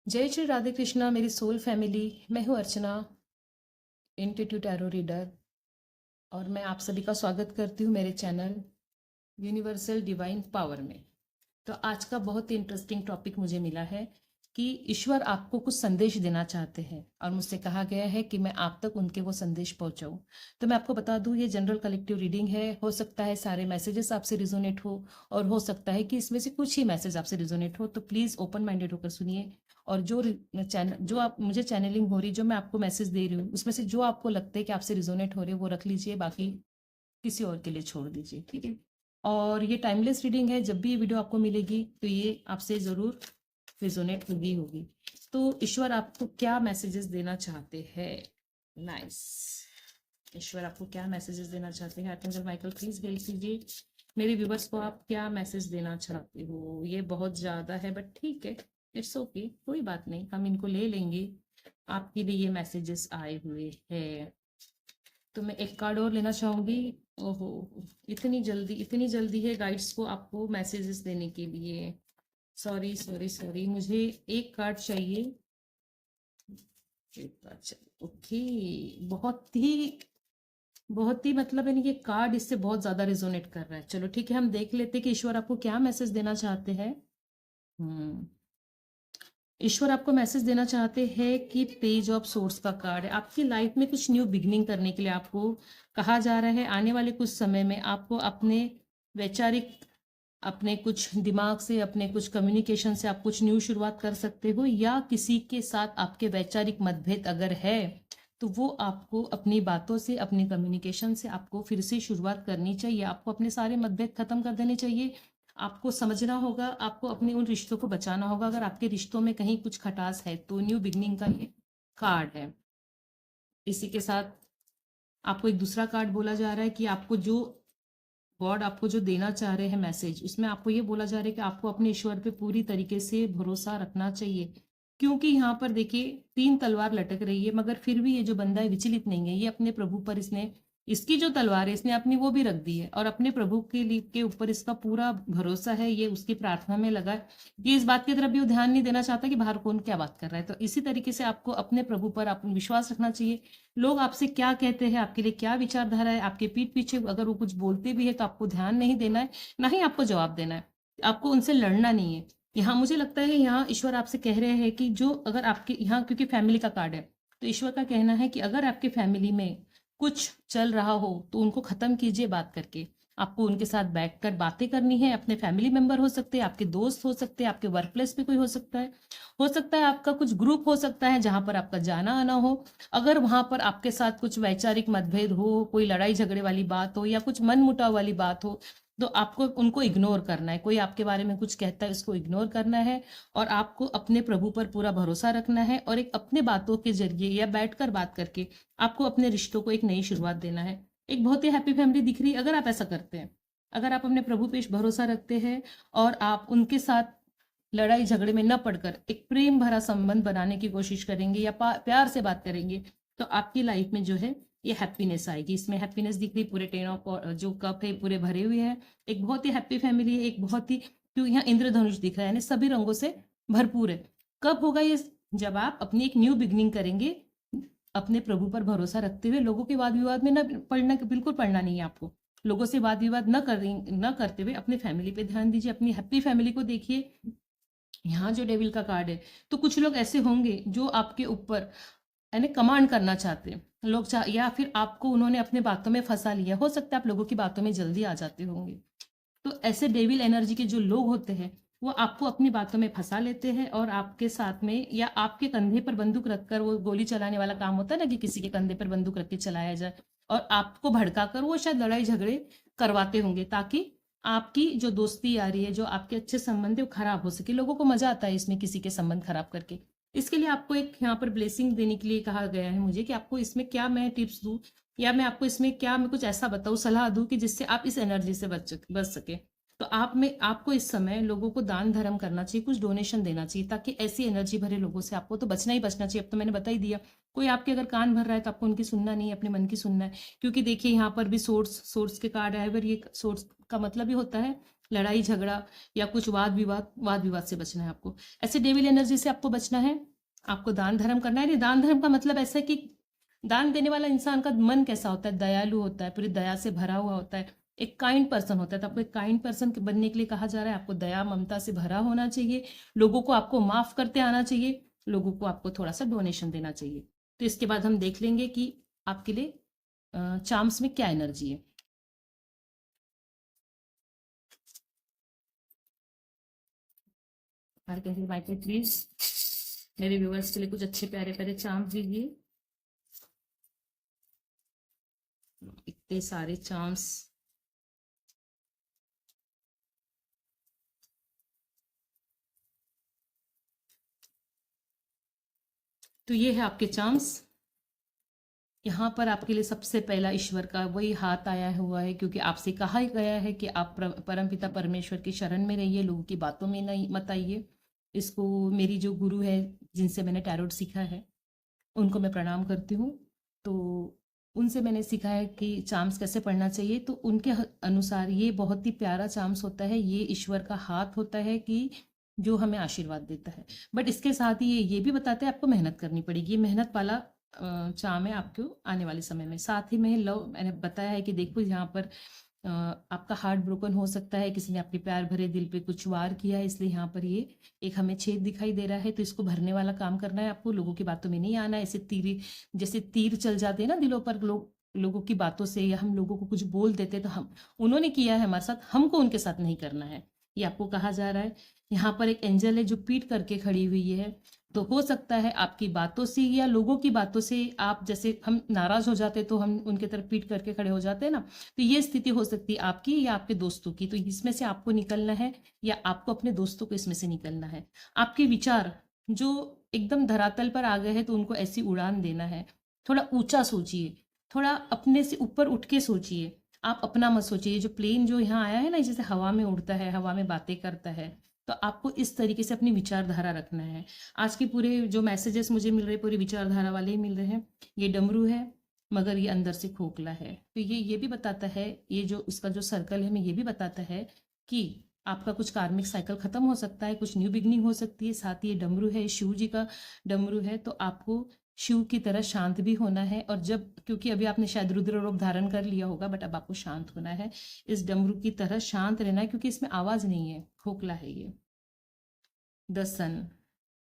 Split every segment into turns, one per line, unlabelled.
जय श्री राधे कृष्णा मेरी soul family. मैं हूँ अर्चना, इंट्यूटिव टैरो रीडर, और मैं आप सभी का स्वागत करती हूँ मेरे चैनल यूनिवर्सल डिवाइन पावर में। तो आज का बहुत ही इंटरेस्टिंग टॉपिक मुझे मिला है कि ईश्वर आपको कुछ संदेश देना चाहते हैं और मुझसे कहा गया है कि मैं आप तक उनके वो संदेश पहुंचाऊं। तो मैं आपको बता दूं, ये जनरल कलेक्टिव रीडिंग है। हो सकता है सारे मैसेजेस आपसे रिजोनेट हो और हो सकता है कि इसमें से कुछ ही मैसेज आपसे रिजोनेट हो। तो प्लीज़ ओपन माइंडेड होकर सुनिए। और चैनल जो आप मुझे चैनलिंग हो रही, जो मैं आपको मैसेज दे रही हूँ, उसमें से जो आपको लगता है कि आपसे रिजोनेट हो रहे वो रख लीजिए, बाकी किसी और के लिए छोड़ दीजिए, ठीक है। और ये टाइमलेस रीडिंग है, जब भी ये वीडियो आपको मिलेगी तो ये आपसे ज़रूर रिजोनेट होगी होगी। तो ईश्वर आपको क्या मैसेजेस देना चाहते हैं? नाइस। ईश्वर आपको क्या मैसेजेस देना चाहते हैं? आर्कएंजल माइकल प्लीज हेल्प कीजिए मेरे व्यूवर्स को। आप क्या मैसेज देना चाहते हो? ये बहुत ज़्यादा है बट ठीक है, इट्स ओके, कोई बात नहीं, हम इनको ले लेंगे। आपके लिए ये मैसेजेस आए हुए हैं। तो मैं एक कार्ड और लेना चाहूंगी। ओहो, इतनी जल्दी है गाइड्स को आपको मैसेजेस देने के लिए। सॉरी सॉरी सॉरी, मुझे एक कार्ड चाहिए। एक कार्ड चाहिए, ओके। बहुत ही मतलब यानी कि कार्ड इससे बहुत ज्यादा रिजोनेट कर रहा है। चलो ठीक है, हम देख लेते हैं कि ईश्वर आपको क्या मैसेज देना चाहते हैं। हम्म ईश्वर आपको मैसेज देना चाहते हैं कि पेज ऑफ सोर्स का कार्ड है। आपकी लाइफ में कुछ न्यू बिगनिंग करने के लिए आपको कहा जा रहा है। आने वाले कुछ समय में आपको अपने वैचारिक, अपने कुछ दिमाग से, अपने कुछ कम्युनिकेशन से आप कुछ न्यू शुरुआत कर सकते हो, या किसी के साथ आपके वैचारिक मतभेद अगर है तो वो आपको अपनी बातों से, अपनी कम्युनिकेशन से आपको फिर से शुरुआत करनी चाहिए। आपको अपने सारे मतभेद खत्म कर देने चाहिए। आपको समझना होगा, आपको अपने उन रिश्तों को बचाना होगा। अगर आपके रिश्तों में कहीं कुछ खटास है तो न्यू बिगनिंग का ये कार्ड है। इसी के साथ आपको एक दूसरा कार्ड बोला जा रहा है कि आपको जो गॉड आपको जो देना चाह रहे हैं मैसेज, उसमें आपको ये बोला जा रहा है कि आपको अपने ईश्वर पे पूरी तरीके से भरोसा रखना चाहिए। क्योंकि यहाँ पर देखिए 3 तलवार लटक रही है, मगर फिर भी ये जो बंदा है विचलित नहीं है। ये अपने प्रभु पर, इसने, इसकी जो तलवार है इसने अपनी वो भी रख दी है और अपने प्रभु के लिए के ऊपर इसका पूरा भरोसा है। ये उसकी प्रार्थना में लगा है। ये इस बात की तरफ भी वो ध्यान नहीं देना चाहता कि बाहर कौन क्या बात कर रहा है। तो इसी तरीके से आपको अपने प्रभु पर अपना विश्वास रखना चाहिए। लोग आपसे क्या कहते हैं, आपके लिए क्या विचारधारा है, आपके पीठ पीछे अगर वो कुछ बोलते भी है तो आपको ध्यान नहीं देना है, ना ही आपको जवाब देना है। आपको उनसे लड़ना नहीं है। यहाँ मुझे लगता है यहाँ ईश्वर आपसे कह रहे हैं कि जो अगर आपके यहाँ, क्योंकि फैमिली का कार्ड है, तो ईश्वर का कहना है कि अगर आपके फैमिली में कुछ चल रहा हो तो उनको खत्म कीजिए बात करके। आपको उनके साथ बैठकर बातें करनी है। अपने फैमिली मेंबर हो सकते हैं, आपके दोस्त हो सकते हैं, आपके वर्क प्लेस पे कोई हो सकता है आपका कुछ ग्रुप हो सकता है जहां पर आपका जाना आना हो। अगर वहां पर आपके साथ कुछ वैचारिक मतभेद हो, कोई लड़ाई झगड़े वाली बात हो या कुछ मन मुटाव वाली बात हो, तो आपको उनको इग्नोर करना है। कोई आपके बारे में कुछ कहता है, उसको इग्नोर करना है और आपको अपने प्रभु पर पूरा भरोसा रखना है। और एक अपने बातों के जरिए या बैठकर बात करके आपको अपने रिश्तों को एक नई शुरुआत देना है। एक बहुत ही हैप्पी फैमिली दिख रही है अगर आप ऐसा करते हैं। अगर आप अपने प्रभु पे भरोसा रखते हैं और आप उनके साथ लड़ाई झगड़े में न पड़कर एक प्रेम भरा संबंध बनाने की कोशिश करेंगे या प्यार से बात करेंगे, तो आपकी लाइफ में जो है ये हैप्पीनेस आएगी। इसमें हैप्पीनेस दिख रही, पूरे 10 ऑफ जो कप है पूरे भरे हुए हैं। एक बहुत ही हैप्पी फैमिली है। एक बहुत ही, क्यों यहाँ इंद्रधनुष दिख रहा है, यानी सभी रंगों से भरपूर है। कब होगा ये? जब आप अपनी एक न्यू बिगनिंग करेंगे, अपने प्रभु पर भरोसा रखते हुए। लोगों के वाद विवाद में न पढ़ना, बिल्कुल पढ़ना नहीं है आपको। लोगों से वाद विवाद न करते हुए अपने फैमिली पे ध्यान दीजिए, अपनी हैप्पी फैमिली को देखिए। यहाँ जो डेविल का कार्ड है, तो कुछ लोग ऐसे होंगे जो आपके ऊपर यानी कमांड करना चाहते हैं। या फिर आपको उन्होंने अपने बातों में फंसा लिया। हो सकता है आप लोगों की बातों में जल्दी आ जाते होंगे। तो ऐसे डेविल एनर्जी के जो लोग होते हैं वो आपको अपनी बातों में फंसा लेते हैं और आपके साथ में या आपके कंधे पर बंदूक रखकर, वो गोली चलाने वाला काम होता है ना कि किसी के कंधे पर बंदूक रख के चलाया जाए, और आपको भड़काकर वो शायद लड़ाई झगड़े करवाते होंगे ताकि आपकी जो दोस्ती यारी है, जो आपके अच्छे संबंध है, वो खराब हो सके। लोगों को मजा आता है इसमें किसी के संबंध खराब करके। इसके लिए आपको एक यहाँ पर ब्लेसिंग देने के लिए कहा गया है मुझे कि आपको इसमें क्या मैं टिप्स दूं, या मैं आपको इसमें क्या मैं कुछ ऐसा बताऊं, सलाह दूं कि जिससे आप इस एनर्जी से बच सके। तो आपको इस समय लोगों को दान धर्म करना चाहिए, कुछ डोनेशन देना चाहिए, ताकि ऐसी एनर्जी भरे लोगों से आपको तो बचना ही बचना चाहिए। अब तो मैंने बता ही दिया। कोई आपके अगर कान भर रहा है तो आपको उनकी सुनना नहीं है, अपने मन की सुनना है। क्योंकि देखिए यहाँ पर भी सोर्स के कार्ड आए, ये सोर्स का मतलब ही होता है लड़ाई झगड़ा या कुछ वाद विवाद से बचना है आपको। ऐसे डेविल एनर्जी से आपको बचना है। आपको दान धर्म करना है। नहीं, दान धर्म का मतलब ऐसा है कि दान देने वाला इंसान का मन कैसा होता है, दयालु होता है, पूरी दया से भरा हुआ होता है, एक काइंड पर्सन होता है। तो आपको एक काइंड पर्सन बनने के लिए कहा जा रहा है। आपको दया ममता से भरा होना चाहिए, लोगों को आपको माफ करते आना चाहिए, लोगों को आपको थोड़ा सा डोनेशन देना चाहिए। तो इसके बाद हम देख लेंगे कि आपके लिए चार्म्स में क्या एनर्जी है। प्लीज मेरे व्यूअर्स के लिए कुछ अच्छे प्यारे प्यारे चार्म्स दीजिए। इतने सारे चार्म्स। तो ये है आपके चार्म्स। यहाँ पर आपके लिए सबसे पहला ईश्वर का वही हाथ आया हुआ है, क्योंकि आपसे कहा गया है कि आप परमपिता परमेश्वर की शरण में रहिए, लोगों की बातों में नहीं मत आइए। इसको मेरी जो गुरु है, जिनसे मैंने टैरोट सीखा है, उनको मैं प्रणाम करती हूँ। तो उनसे मैंने सीखा है कि चार्म्स कैसे पढ़ना चाहिए। तो उनके अनुसार ये बहुत ही प्यारा चार्म्स होता है। ये ईश्वर का हाथ होता है कि जो हमें आशीर्वाद देता है। बट इसके साथ ही ये भी बताते हैं आपको मेहनत करनी पड़ेगी। ये मेहनत वाला चार्म है आपको आने वाले समय में। साथ ही में लव, मैंने बताया है कि देखो यहाँ पर आपका हार्ट ब्रोकन हो सकता है, किसी ने आपके प्यार भरे दिल पे कुछ वार किया है, इसलिए यहाँ पर ये एक हमें छेद दिखाई दे रहा है। तो इसको भरने वाला काम करना है आपको, लोगों की बातों में नहीं आना है। ऐसे तीर, जैसे तीर चल जाते हैं ना दिलों पर, लोगों की बातों से, या हम लोगों को कुछ बोल देते हैं, तो हम उन्होंने किया है हमारे साथ, हमको उनके साथ नहीं करना है, ये आपको कहा जा रहा है। यहाँ पर एक एंजल है जो पीठ करके खड़ी हुई है। तो हो सकता है आपकी बातों से या लोगों की बातों से, आप जैसे हम नाराज हो जाते तो हम उनके तरफ पीठ करके खड़े हो जाते हैं ना, तो ये स्थिति हो सकती है आपकी या आपके दोस्तों की। तो इसमें से आपको निकलना है, या आपको अपने दोस्तों को इसमें से निकलना है। आपके विचार जो एकदम धरातल पर आ गए हैं, तो उनको ऐसी उड़ान देना है। थोड़ा ऊंचा सोचिए, थोड़ा अपने से ऊपर उठ के सोचिए। आप अपना मत सोचिए। जो प्लेन जो यहाँ आया है ना, जैसे हवा में उड़ता है, हवा में बातें करता है, तो आपको इस तरीके से अपनी विचारधारा रखना है। आज के पूरे जो मैसेजेस मुझे मिल रहे हैं, पूरी विचारधारा वाले ही मिल रहे हैं। ये डमरू है, मगर ये अंदर से खोखला है। तो ये भी बताता है, ये जो इसका जो सर्कल है, हमें ये भी बताता है कि आपका कुछ कार्मिक साइकिल खत्म हो सकता है, कुछ न्यू बिगनिंग हो सकती है। साथ ही ये डमरू है, शिव जी का डमरू है, तो आपको शिव की तरह शांत भी होना है। और जब, क्योंकि अभी आपने शायद रुद्र रूप धारण कर लिया होगा, बट अब आपको शांत होना है, इस डमरू की तरह शांत रहना है, क्योंकि इसमें आवाज नहीं है, खोखला है ये। द सन,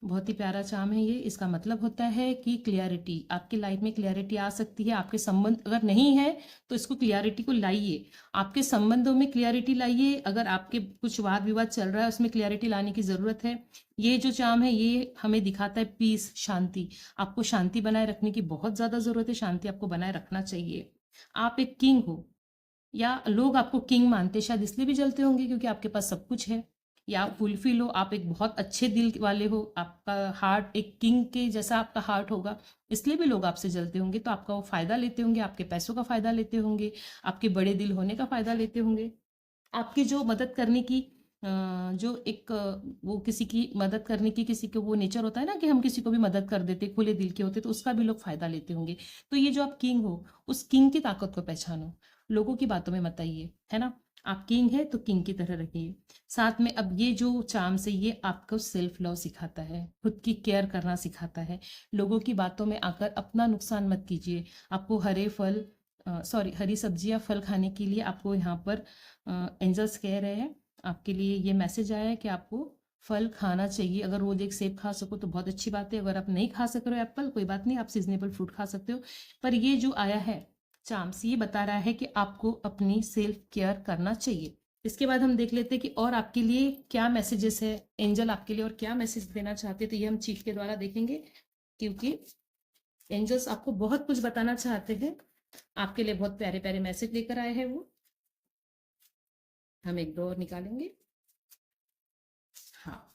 बहुत ही प्यारा चार्म है ये। इसका मतलब होता है कि क्लियरिटी, आपकी लाइफ में क्लियरिटी आ सकती है। आपके संबंध अगर नहीं है, तो इसको क्लियरिटी को लाइए, आपके संबंधों में क्लियरिटी लाइए। अगर आपके कुछ वाद विवाद चल रहा है, उसमें क्लियरिटी लाने की ज़रूरत है। ये जो चार्म है, ये हमें दिखाता है पीस, शांति। आपको शांति बनाए रखने की बहुत ज़्यादा ज़रूरत है। शांति आपको बनाए रखना चाहिए। आप एक किंग हो, या लोग आपको किंग मानते शायद इसलिए भी जलते होंगे क्योंकि आपके पास सब कुछ है, या आप फुलफिल हो, आप एक बहुत अच्छे दिल वाले हो, आपका हार्ट एक किंग के जैसा आपका हार्ट होगा, इसलिए भी लोग आपसे जलते होंगे। तो आपका वो फायदा लेते होंगे, आपके पैसों का फायदा लेते होंगे, आपके बड़े दिल होने का फायदा लेते होंगे, आपकी जो मदद करने की जो एक वो किसी की मदद करने की, किसी को वो नेचर होता है ना कि हम किसी को भी मदद कर देते, खुले दिल के होते, तो उसका भी लोग फायदा लेते होंगे। तो ये जो आप किंग हो, उस किंग की ताकत को पहचानो, लोगों की बातों में मत आइए, है ना। आप किंग है तो किंग की तरह रहिए। साथ में अब ये जो चार्म से, ये आपको सेल्फ लव सिखाता है, खुद की केयर करना सिखाता है। लोगों की बातों में आकर अपना नुकसान मत कीजिए। आपको हरी सब्जियां फल खाने के लिए आपको यहाँ पर एंजल्स कह रहे हैं, आपके लिए ये मैसेज आया है कि आपको फल खाना चाहिए। अगर रोज एक सेब खा सको तो बहुत अच्छी बात है। अगर आप नहीं खा सक रहे हो एप्पल, कोई बात नहीं, आप सीजनेबल फ्रूट खा सकते हो। पर ये जो आया है चार्म्स, ये बता रहा है कि आपको अपनी सेल्फ केयर करना चाहिए। इसके बाद हम देख लेते हैं कि और आपके लिए क्या मैसेजेस है, एंजल आपके लिए और क्या मैसेज देना चाहते हैं। तो ये हम चीफ के द्वारा देखेंगे, क्योंकि एंजल्स आपको बहुत कुछ बताना चाहते हैं। आपके लिए बहुत प्यारे प्यारे मैसेज लेकर आए हैं वो। हम एक दो और निकालेंगे। हाँ,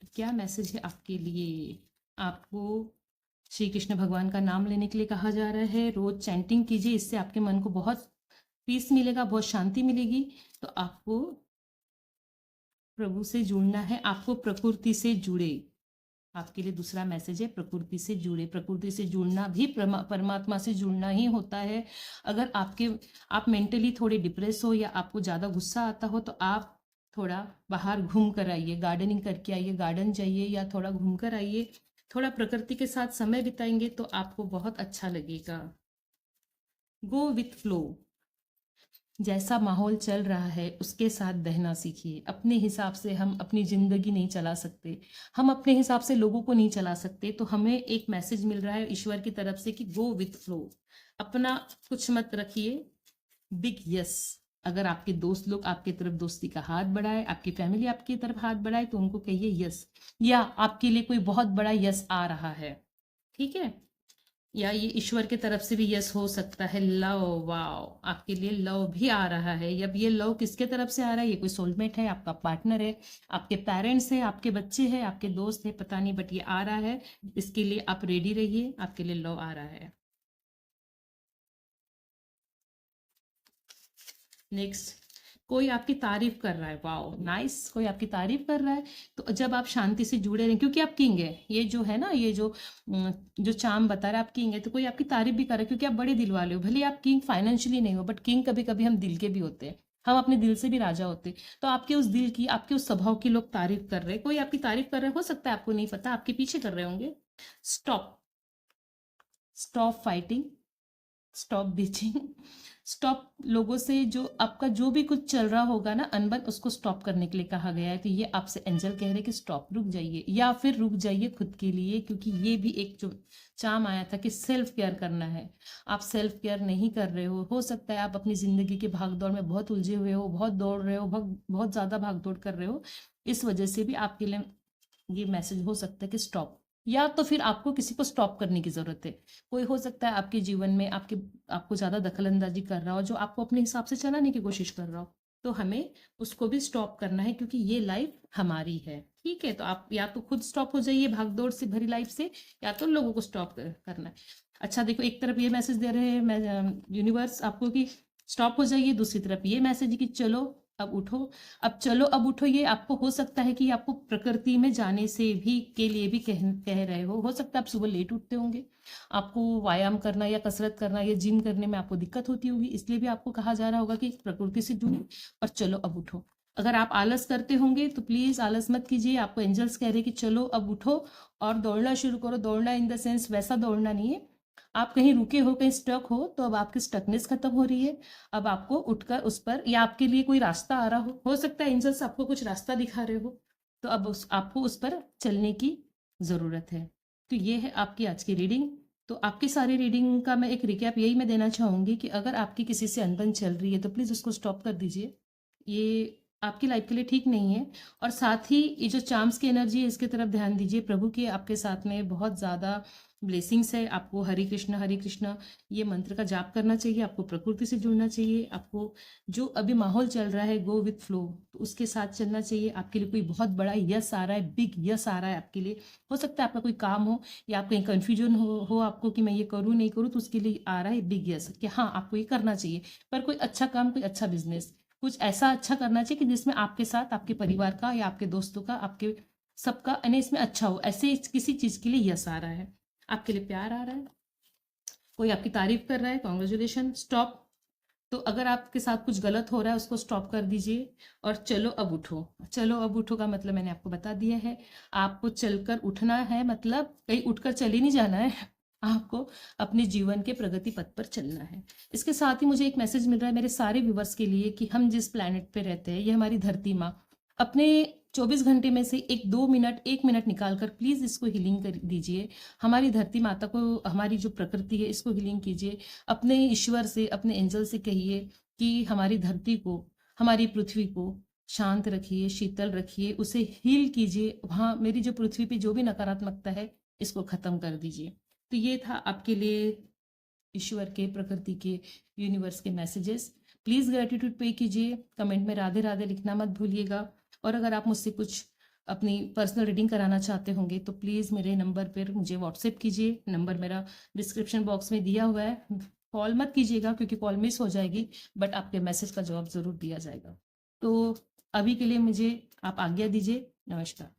तो क्या मैसेज है आपके लिए। आपको श्री कृष्ण भगवान का नाम लेने के लिए कहा जा रहा है। रोज चैंटिंग कीजिए, इससे आपके मन को बहुत पीस मिलेगा, बहुत शांति मिलेगी। तो आपको प्रभु से जुड़ना है, आपको प्रकृति से जुड़े, आपके लिए दूसरा मैसेज है, प्रकृति से जुड़े। प्रकृति से जुड़ना भी परमात्मा से जुड़ना ही होता है। अगर आप मेंटली थोड़े डिप्रेस हो या आपको ज़्यादा गुस्सा आता हो, तो आप थोड़ा बाहर घूम कर आइए, गार्डनिंग करके आइए, गार्डन जाइए या थोड़ा घूम कर आइए, थोड़ा प्रकृति के साथ समय बिताएंगे तो आपको बहुत अच्छा लगेगा। गो विथ फ्लो, जैसा माहौल चल रहा है उसके साथ बहना सीखिए। अपने हिसाब से हम अपनी ज़िंदगी नहीं चला सकते, हम अपने हिसाब से लोगों को नहीं चला सकते। तो हमें एक मैसेज मिल रहा है ईश्वर की तरफ से कि गो विथ फ्लो, अपना कुछ मत रखिए, बिग यस। अगर आपके दोस्त लोग आपकी तरफ दोस्ती का हाथ बढ़ाए, आपकी फैमिली आपकी तरफ हाथ बढ़ाए, तो उनको कहिए यस, या आपके लिए कोई बहुत बड़ा यस आ रहा है, ठीक है। या ये ईश्वर की तरफ से भी यस हो सकता है। लव, वाओ, आपके लिए लव भी आ रहा है। अब ये लव किसके तरफ से आ रहा है? ये कोई सोलमेट है, आपका पार्टनर है, आपके पेरेंट्स है, आपके बच्चे हैं, आपके दोस्त है, पता नहीं, बट ये आ रहा है। इसके लिए आप रेडी रहिए, आपके लिए लव आ रहा है। नेक्स्ट, कोई आपकी तारीफ कर रहा है, वाओ नाइस, कोई आपकी तारीफ कर रहा है। तो जब आप शांति से जुड़े रहें, क्योंकि आप किंग है, ये जो है ना, ये जो चाम बता रहा है, आप किंग है, तो कोई आपकी तारीफ भी कर रहा है, क्योंकि आप बड़े दिल वाले हो। भले आप किंग फाइनेंशियली नहीं हो, बट किंग कभी कभी हम दिल के भी होते हैं, हम अपने दिल से भी राजा होते हैं। तो आपके उस दिल की, आपके उस स्वभाव की लोग तारीफ कर रहे हैं, कोई आपकी तारीफ कर रहे हो सकता है, आपको नहीं पता, आपके पीछे कर रहे होंगे। Stop, stop fighting, stop bitching, stop लोगों से, जो आपका जो भी कुछ चल रहा होगा ना अनबन, उसको स्टॉप करने के लिए कहा गया है। तो ये आपसे एंजल कह रहे हैं कि स्टॉप, रुक जाइए, या फिर रुक जाइए खुद के लिए, क्योंकि ये भी एक जो चाम आया था कि सेल्फ केयर करना है। आप सेल्फ केयर नहीं कर रहे हो सकता है आप अपनी ज़िंदगी की भागदौड़ में बहुत उलझे हुए हो, बहुत दौड़ रहे हो, बहुत बहुत ज़्यादा भागदौड़ कर रहे हो। इस वजह से भी आपके लिए ये मैसेज हो सकता है कि स्टॉप, या तो फिर आपको किसी को स्टॉप करने की ज़रूरत है। कोई हो सकता है आपके जीवन में आपको ज़्यादा दखलंदाजी कर रहा हो, जो आपको अपने हिसाब से चलाने की कोशिश कर रहा हो, तो हमें उसको भी स्टॉप करना है, क्योंकि ये लाइफ हमारी है, ठीक है। तो आप या तो खुद स्टॉप हो जाइए भागदौड़ से भरी लाइफ से, या तो लोगों को स्टॉप करना है। अच्छा देखो, एक तरफ ये मैसेज दे रहे हैं यूनिवर्स आपको कि स्टॉप हो जाइए, दूसरी तरफ ये मैसेज कि चलो अब उठो। अब चलो अब उठो, ये आपको हो सकता है कि आपको प्रकृति में जाने से भी के लिए भी कह रहे हो सकता है आप सुबह लेट उठते होंगे, आपको व्यायाम करना या कसरत करना या जिम करने में आपको दिक्कत होती होगी, इसलिए भी आपको कहा जा रहा होगा कि प्रकृति से जुड़ो और चलो अब उठो। अगर आप आलस करते होंगे तो प्लीज आलस मत कीजिए, आपको एंजल्स कह रहे हैं कि चलो अब उठो और दौड़ना शुरू करो। दौड़ना इन द सेंस वैसा दौड़ना नहीं है, आप कहीं रुके हो, कहीं स्टक हो, तो अब आपकी स्टकनेस खत्म हो रही है। अब आपको उठकर उस पर, या आपके लिए कोई रास्ता आ रहा हो सकता है एंजल्स आपको कुछ रास्ता दिखा रहे हो, तो अब आपको उस पर चलने की ज़रूरत है। तो ये है आपकी आज की रीडिंग। तो आपकी सारी रीडिंग का मैं एक रिकैप यही मैं देना चाहूँगी कि अगर आपकी किसी से अनबन चल रही है तो प्लीज़ उसको स्टॉप कर दीजिए, ये आपकी लाइफ के लिए ठीक नहीं है। और साथ ही ये जो चार्म्स की एनर्जी है इसकी तरफ ध्यान दीजिए। प्रभु के आपके साथ में बहुत ज़्यादा ब्लेसिंग्स है। आपको हरे कृष्ण ये मंत्र का जाप करना चाहिए, आपको प्रकृति से जुड़ना चाहिए, आपको जो अभी माहौल चल रहा है गो विथ फ्लो, तो उसके साथ चलना चाहिए। आपके लिए कोई बहुत बड़ा यस आ रहा है, बिग यस आ रहा है आपके लिए। हो सकता है आपका कोई काम हो या आप कहीं कन्फ्यूजन हो आपको कि मैं ये करूँ नहीं करूँ, तो उसके लिए आ रहा है बिग यस कि हाँ आपको ये करना चाहिए। पर कोई अच्छा काम, कोई अच्छा बिजनेस, कुछ ऐसा अच्छा करना चाहिए कि जिसमें आपके साथ आपके परिवार का या आपके दोस्तों का, आपके सबका यानी इसमें अच्छा हो। ऐसे किसी चीज़ के लिए यस आ रहा है, आपके लिए प्यार आ रहा है, कोई आपकी तारीफ कर रहा है, कॉन्ग्रेचुलेशन, स्टॉप। तो अगर आपके साथ कुछ गलत हो रहा है उसको स्टॉप कर दीजिए और चलो अब उठो। चलो अब उठो का मतलब मैंने आपको बता दिया है। आपको चलकर उठना है, मतलब कहीं उठकर चले नहीं जाना है, आपको अपने जीवन के प्रगति पथ पर चलना है। इसके साथ ही मुझे एक मैसेज मिल रहा है मेरे सारे व्यूवर्स के लिए कि हम जिस प्लैनेट पे रहते हैं, ये हमारी धरती माँ, अपने 24 घंटे में से 1 मिनट निकाल कर प्लीज़ इसको हीलिंग कर दीजिए। हमारी धरती माता को, हमारी जो प्रकृति है इसको हीलिंग कीजिए। अपने ईश्वर से, अपने एंजल से कहिए कि हमारी धरती को, हमारी पृथ्वी को शांत रखिए, शीतल रखिए, उसे हील कीजिए। वहाँ मेरी जो पृथ्वी पे जो भी नकारात्मकता है इसको ख़त्म कर दीजिए। तो ये था आपके लिए ईश्वर के, प्रकृति के, यूनिवर्स के मैसेजेस। प्लीज़ ग्रेटिट्यूड पे कीजिए, कमेंट में राधे राधे लिखना मत भूलिएगा। और अगर आप मुझसे कुछ अपनी पर्सनल रीडिंग कराना चाहते होंगे तो प्लीज़ मेरे नंबर पर मुझे व्हाट्सएप कीजिए। नंबर मेरा डिस्क्रिप्शन बॉक्स में दिया हुआ है। कॉल मत कीजिएगा क्योंकि कॉल मिस हो जाएगी, बट आपके मैसेज का जवाब ज़रूर दिया जाएगा। तो अभी के लिए मुझे आप आज्ञा दीजिए। नमस्कार।